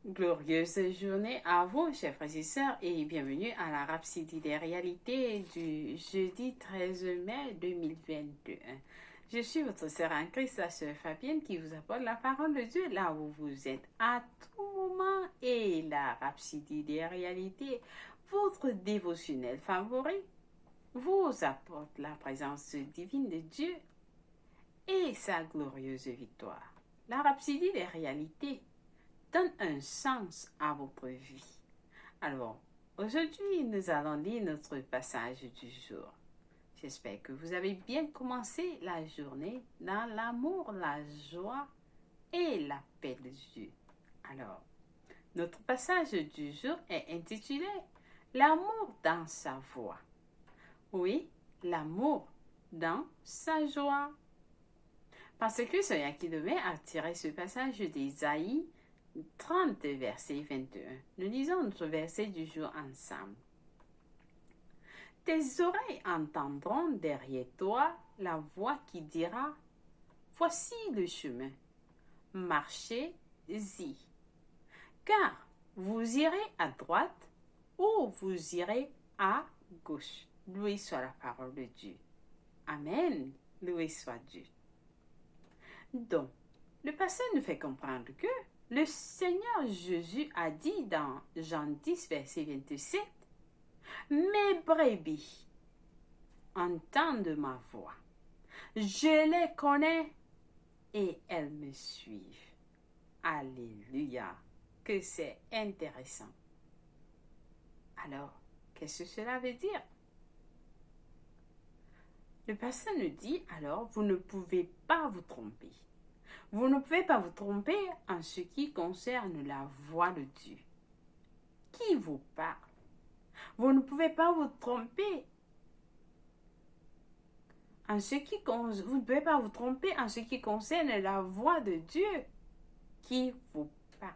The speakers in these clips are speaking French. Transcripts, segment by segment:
Glorieuse journée à vous, chers frères et sœurs, et bienvenue à la Rhapsodie des réalités du jeudi 13 mai 2021. Je suis votre sœur en Christ, la sœur Fabienne, qui vous apporte la parole de Dieu là où vous êtes à tout moment. Et la Rhapsodie des réalités, votre dévotionnel favori, vous apporte la présence divine de Dieu et sa glorieuse victoire. La Rhapsodie des réalités donne un sens à votre vie. Alors, aujourd'hui, nous allons lire notre passage du jour. J'espère que vous avez bien commencé la journée dans l'amour, la joie et la paix de Dieu. Alors, notre passage du jour est intitulé « L'amour dans sa voix ». Oui, l'amour dans sa joie. Parce que Sonia Kidome a tiré ce passage d'Ésaïe 30, verset 21. Nous lisons notre verset du jour ensemble. Tes oreilles entendront derrière toi la voix qui dira « Voici le chemin, marchez-y. » Car vous irez à droite ou vous irez à gauche. Loué soit la parole de Dieu. Amen. Loué soit Dieu. Donc, le passage nous fait comprendre que le Seigneur Jésus a dit dans Jean 10, verset 27, « Mes brebis entendent ma voix. Je les connais et elles me suivent. » Alléluia, que c'est intéressant. Alors, qu'est-ce que cela veut dire? Le passage nous dit, alors, vous ne pouvez pas vous tromper. Vous ne pouvez pas vous tromper en ce qui concerne la voix de Dieu. Qui vous parle? Vous ne pouvez pas vous tromper en ce qui vous ne pouvez pas vous tromper en ce qui concerne la voix de Dieu qui vous parle.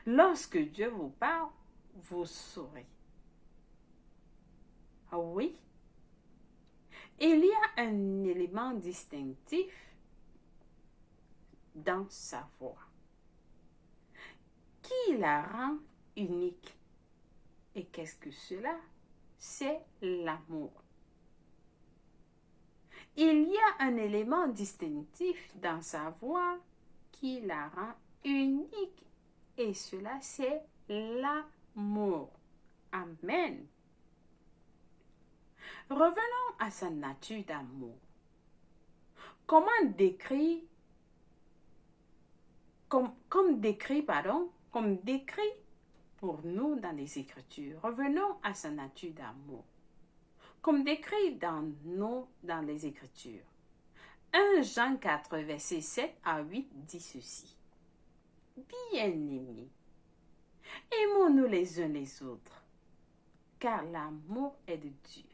Lorsque Dieu vous parle, vous saurez. Ah oui, il y a un élément distinctif dans sa voix, qui la rend unique. Et qu'est-ce que cela? C'est l'amour. Il y a un élément distinctif dans sa voix qui la rend unique. Et cela, c'est l'amour. Amen. Revenons à sa nature d'amour. Comment décrire comme décrit pour nous dans les Écritures. Revenons à sa nature d'amour. Comme décrit dans les Écritures. 1 Jean 4, verset 7 à 8 dit ceci. Bien-aimés, aimons-nous les uns les autres, car l'amour est de Dieu.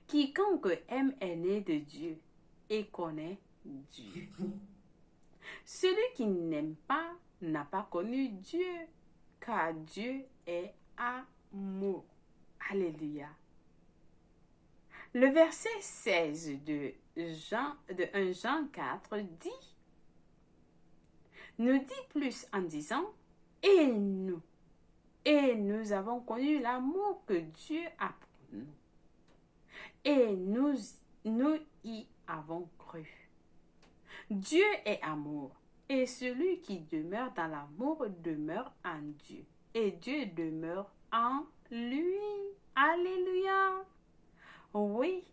Quiconque aime est né de Dieu et connaît Dieu. Celui qui n'aime pas n'a pas connu Dieu, car Dieu est amour. Alléluia. Le verset 16 de 1 Jean 4 nous dit plus en disant, et nous avons connu l'amour que Dieu a pour nous, et nous y avons cru. Dieu est amour, et celui qui demeure dans l'amour demeure en Dieu, et Dieu demeure en lui. Alléluia. Oui,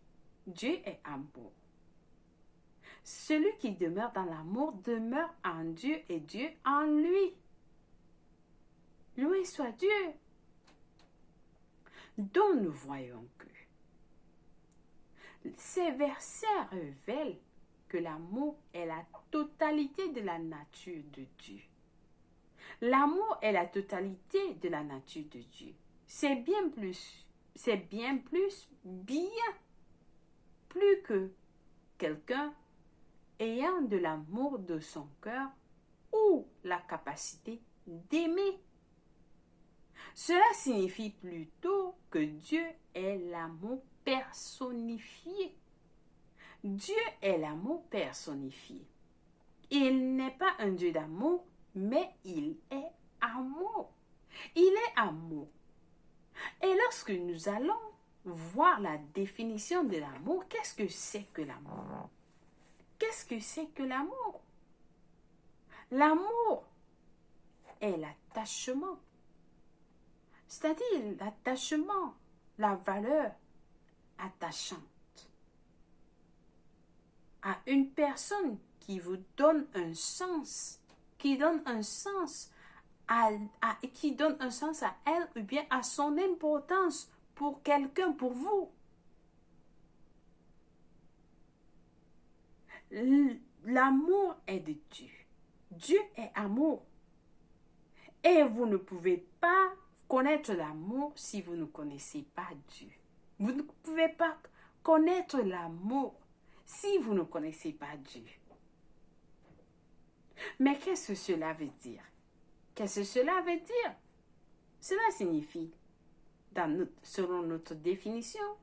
Dieu est amour. Celui qui demeure dans l'amour demeure en Dieu et Dieu en lui. Loué soit Dieu. Dont nous voyons que ces versets révèlent que l'amour est la totalité de la nature de Dieu. L'amour est la totalité de la nature de Dieu. C'est bien plus que quelqu'un ayant de l'amour de son cœur ou la capacité d'aimer. Cela signifie plutôt que Dieu est l'amour personnifié. Dieu est l'amour personnifié. Il n'est pas un Dieu d'amour, mais il est amour. Il est amour. Et lorsque nous allons voir la définition de l'amour, qu'est-ce que c'est que l'amour? Qu'est-ce que c'est que l'amour? L'amour est l'attachement, c'est-à-dire l'attachement, la valeur attachante à une personne qui vous donne un sens, qui donne un sens qui donne un sens à elle ou bien à son importance pour quelqu'un, pour vous. L'amour est de Dieu. Dieu est amour. Et vous ne pouvez pas connaître l'amour si vous ne connaissez pas Dieu. Vous ne pouvez pas connaître l'amour si vous ne connaissez pas Dieu. Mais qu'est-ce que cela veut dire? Qu'est-ce que cela veut dire? Cela signifie, selon notre définition,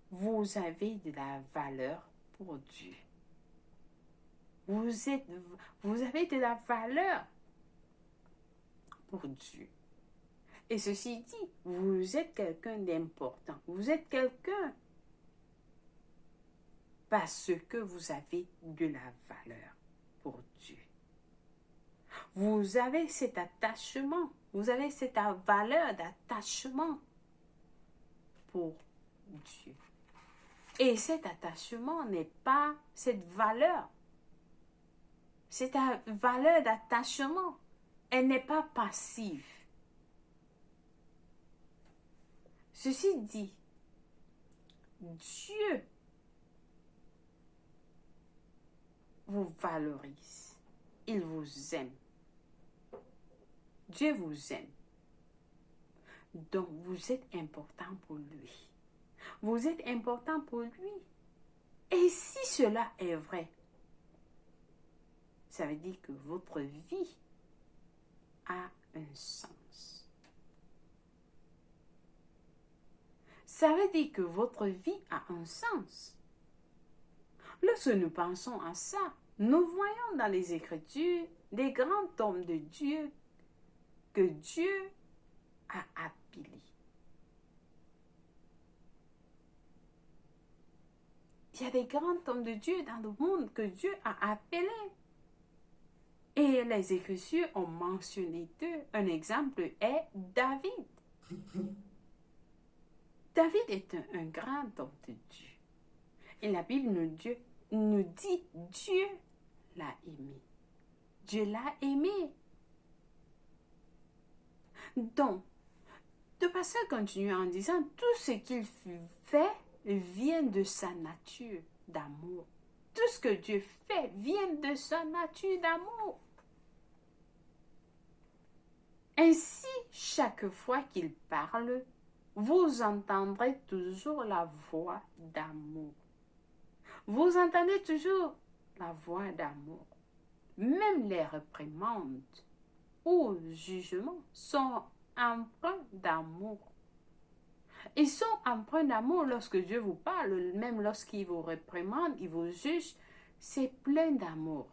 vous avez de la valeur pour Dieu. Vous avez de la valeur pour Dieu. Et ceci dit, vous êtes quelqu'un d'important. Vous êtes quelqu'un parce que vous avez de la valeur pour Dieu. Vous avez cet attachement, vous avez cette valeur d'attachement pour Dieu. Et cet attachement n'est pas cette valeur d'attachement, elle n'est pas passive. Ceci dit, Dieu vous valorise, il vous aime. Dieu vous aime. Donc, vous êtes important pour lui. Vous êtes important pour lui. Et si cela est vrai, ça veut dire que votre vie a un sens. Ça veut dire que votre vie a un sens. Lorsque nous pensons à ça, nous voyons dans les Écritures des grands hommes de Dieu que Dieu a appelés. Il y a des grands hommes de Dieu dans le monde que Dieu a appelés. Et les Écritures ont mentionné d'eux. Un exemple est David. David est un grand homme de Dieu. Et la Bible nous dit Dieu l'a aimé. Dieu l'a aimé. Donc, le pasteur continue en disant tout ce qu'il fait vient de sa nature d'amour. Tout ce que Dieu fait vient de sa nature d'amour. Ainsi, chaque fois qu'il parle, vous entendrez toujours la voix d'amour. Vous entendez toujours la voix d'amour. Même les réprimandes ou jugements sont empreints d'amour. Ils sont empreints d'amour lorsque Dieu vous parle, même lorsqu'il vous réprimande, il vous juge, c'est plein d'amour.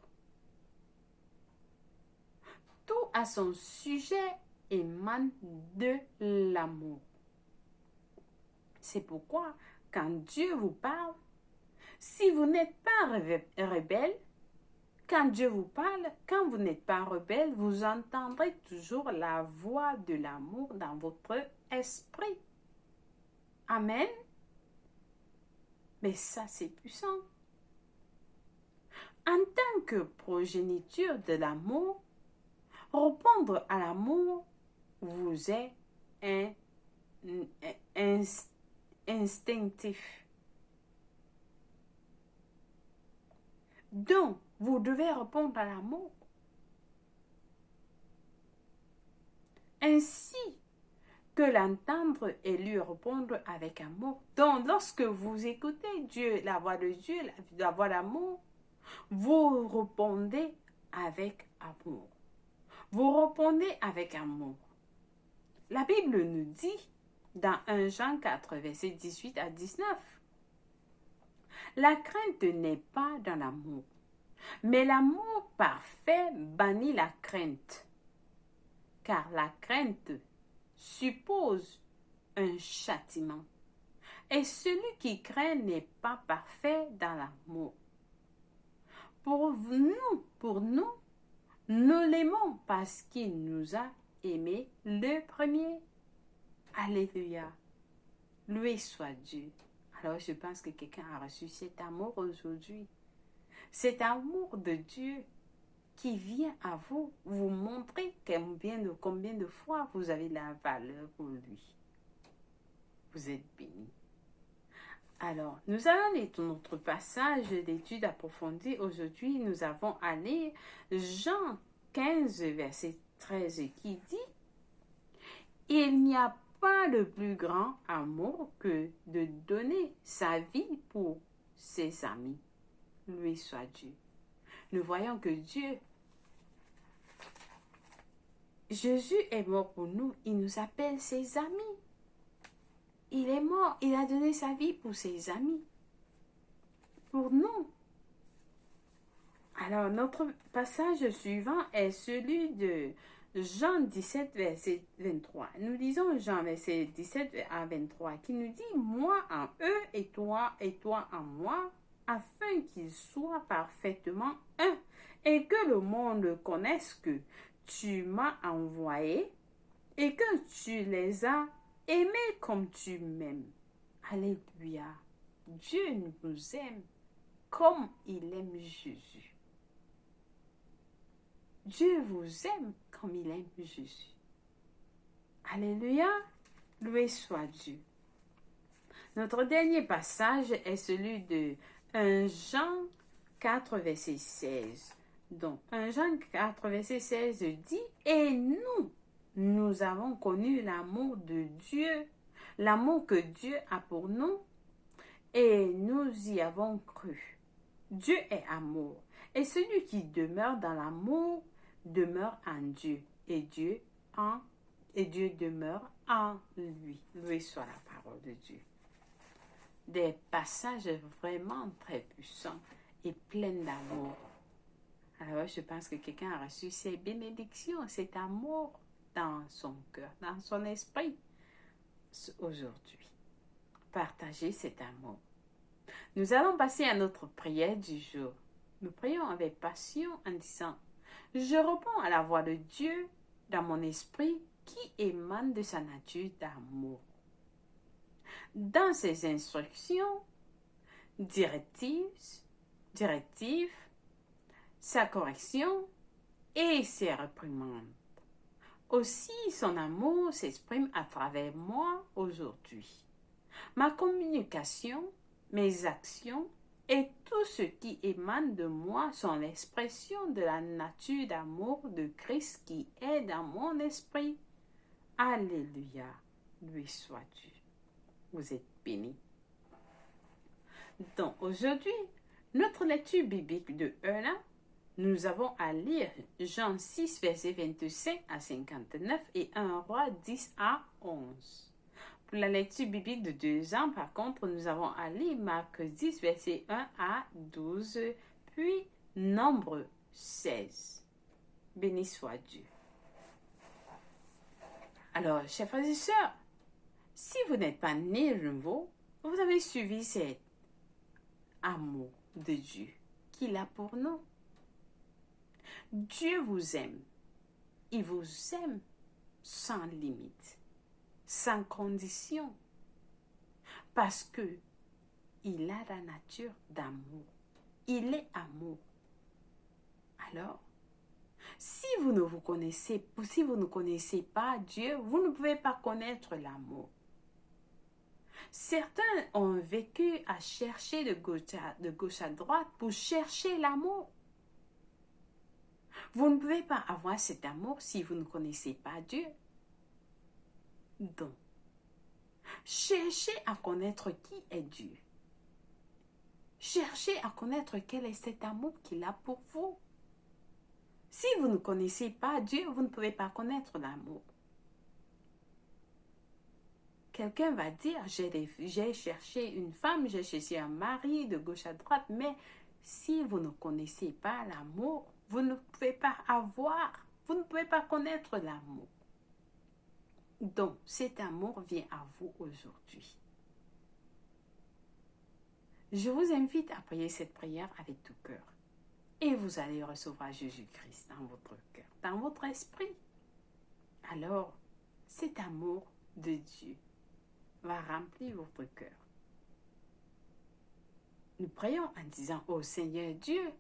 Tout à son sujet émane de l'amour. C'est pourquoi, quand Dieu vous parle, si vous n'êtes pas rebelle, quand Dieu vous parle, quand vous n'êtes pas rebelle, vous entendrez toujours la voix de l'amour dans votre esprit. Amen. Mais ça, c'est puissant. En tant que progéniture de l'amour, répondre à l'amour vous est instinctif. Donc, vous devez répondre à l'amour. Ainsi que l'entendre et lui répondre avec amour. Donc, lorsque vous écoutez Dieu, la voix de Dieu, la voix d'amour, vous répondez avec amour. Vous répondez avec amour. La Bible nous dit dans 1 Jean 4, versets 18 à 19, la crainte n'est pas dans l'amour, mais l'amour parfait bannit la crainte, car la crainte suppose un châtiment. Et celui qui craint n'est pas parfait dans l'amour. Pour nous, nous l'aimons parce qu'il nous a aimés le premier. Alléluia. Loué soit Dieu. Alors je pense que quelqu'un a reçu cet amour aujourd'hui. Cet amour de Dieu qui vient à vous, vous montrer combien de fois vous avez la valeur pour lui. Vous êtes bénis. Alors, nous allons lire notre passage d'étude approfondie. Aujourd'hui, nous avons à lire Jean 15, verset 13 qui dit « Il n'y a pas de plus grand amour que de donner sa vie pour ses amis. » Loué soit Dieu. Nous voyons que Jésus est mort pour nous. Il nous appelle ses amis. Il est mort, il a donné sa vie pour ses amis, pour nous. Alors, notre passage suivant est celui de Jean 17, verset 23. Nous lisons Jean, verset 17 à 23, qui nous dit « Moi en eux et toi en moi, afin qu'ils soient parfaitement un, et que le monde connaisse que tu m'as envoyé et que tu les as aimés comme tu m'aimes. » Alléluia. Dieu nous aime comme il aime Jésus. Dieu vous aime comme il aime Jésus. Alléluia. Loué soit Dieu. Notre dernier passage est celui de 1 Jean 4, verset 16. Donc, 1 Jean 4, verset 16 dit « Et nous avons connu l'amour de Dieu, l'amour que Dieu a pour nous, et nous y avons cru. Dieu est amour, et celui qui demeure dans l'amour demeure en Dieu, et Dieu demeure en lui. » Loué soit la parole de Dieu. Des passages vraiment très puissants et pleins d'amour. Alors, je pense que quelqu'un a reçu ces bénédictions, cet amour dans son cœur, dans son esprit aujourd'hui. Partagez cet amour. Nous allons passer à notre prière du jour. Nous prions avec passion en disant « Je réponds à la voix de Dieu dans mon esprit qui émane de sa nature d'amour. » Dans ses instructions, directives, sa correction et ses réprimandes. Aussi, son amour s'exprime à travers moi aujourd'hui. Ma communication, mes actions et tout ce qui émane de moi sont l'expression de la nature d'amour de Christ qui est dans mon esprit. Alléluia. Lui soit Dieu. Vous êtes bénis. Donc, aujourd'hui, notre lecture biblique de 1 an, nous avons à lire Jean 6, verset 25 à 59 et 1 Roi 10 à 11. Pour la lecture biblique de 2 ans, par contre, nous avons à lire Marc 10, verset 1 à 12, puis Nombre 16. Béni soit Dieu. Alors, chers frères et sœurs, si vous n'êtes pas nés de nouveau, vous avez suivi cet amour de Dieu qu'il a pour nous. Dieu vous aime. Il vous aime sans limite, sans condition, parce que il a la nature d'amour. Il est amour. Alors, si vous ne connaissez pas Dieu, vous ne pouvez pas connaître l'amour. Certains ont vécu à chercher de gauche à droite pour chercher l'amour. Vous ne pouvez pas avoir cet amour si vous ne connaissez pas Dieu. Donc, cherchez à connaître qui est Dieu. Cherchez à connaître quel est cet amour qu'il a pour vous. Si vous ne connaissez pas Dieu, vous ne pouvez pas connaître l'amour. Quelqu'un va dire, j'ai cherché une femme, j'ai cherché un mari de gauche à droite, mais si vous ne connaissez pas l'amour, vous ne pouvez pas avoir, vous ne pouvez pas connaître l'amour. Donc, cet amour vient à vous aujourd'hui. Je vous invite à prier cette prière avec tout cœur. Et vous allez recevoir Jésus-Christ dans votre cœur, dans votre esprit. Alors, cet amour de Dieu va remplir votre cœur. Nous prions en disant, ô Seigneur Dieu,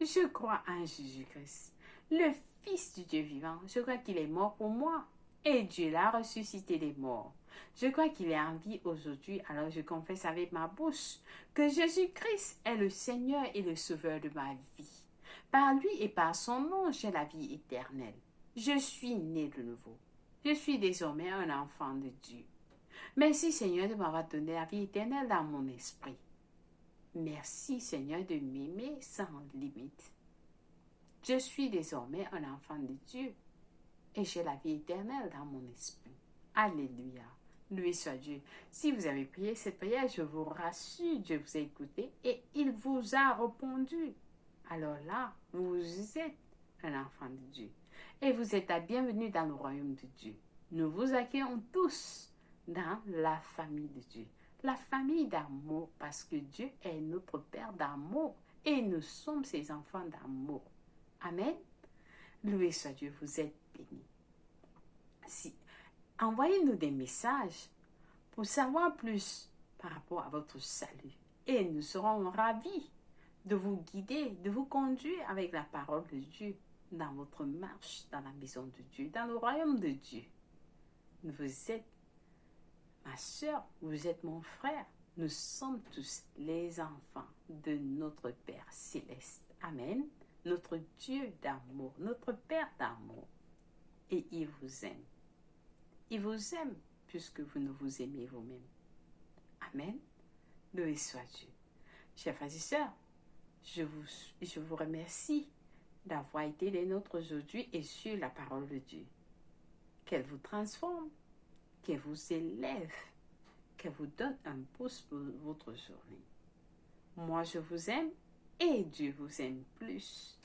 je crois en Jésus-Christ, le Fils du Dieu vivant. Je crois qu'il est mort pour moi et Dieu l'a ressuscité des morts. Je crois qu'il est en vie aujourd'hui, alors je confesse avec ma bouche que Jésus-Christ est le Seigneur et le Sauveur de ma vie. Par lui et par son nom, j'ai la vie éternelle. Je suis né de nouveau. Je suis désormais un enfant de Dieu. Merci Seigneur de m'avoir donné la vie éternelle dans mon esprit. Merci Seigneur de m'aimer sans limite. Je suis désormais un enfant de Dieu et j'ai la vie éternelle dans mon esprit. Alléluia. Loué soit Dieu. Si vous avez prié cette prière, je vous rassure, Dieu vous a écouté et il vous a répondu. Alors là, vous êtes un enfant de Dieu et vous êtes la bienvenue dans le royaume de Dieu. Nous vous accueillons tous dans la famille de Dieu. La famille d'amour, parce que Dieu est notre Père d'amour et nous sommes ses enfants d'amour. Amen. Loué soit Dieu, vous êtes bénis. Envoyez-nous des messages pour savoir plus par rapport à votre salut. Et nous serons ravis de vous guider, de vous conduire avec la parole de Dieu dans votre marche dans la maison de Dieu, dans le royaume de Dieu. Vous êtes ma soeur, vous êtes mon frère. Nous sommes tous les enfants de notre Père céleste. Amen. Notre Dieu d'amour, notre Père d'amour. Et il vous aime. Il vous aime puisque vous ne vous aimez vous-même. Amen. Loué soit Dieu. Chers frères et sœurs, je vous remercie d'avoir été les nôtres aujourd'hui et sur la parole de Dieu. Qu'elle vous transforme, qu'elle vous élève, qu'elle vous donne un pouce pour votre journée. Moi, je vous aime et Dieu vous aime plus.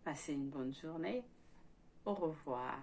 Passez une bonne journée. Au revoir.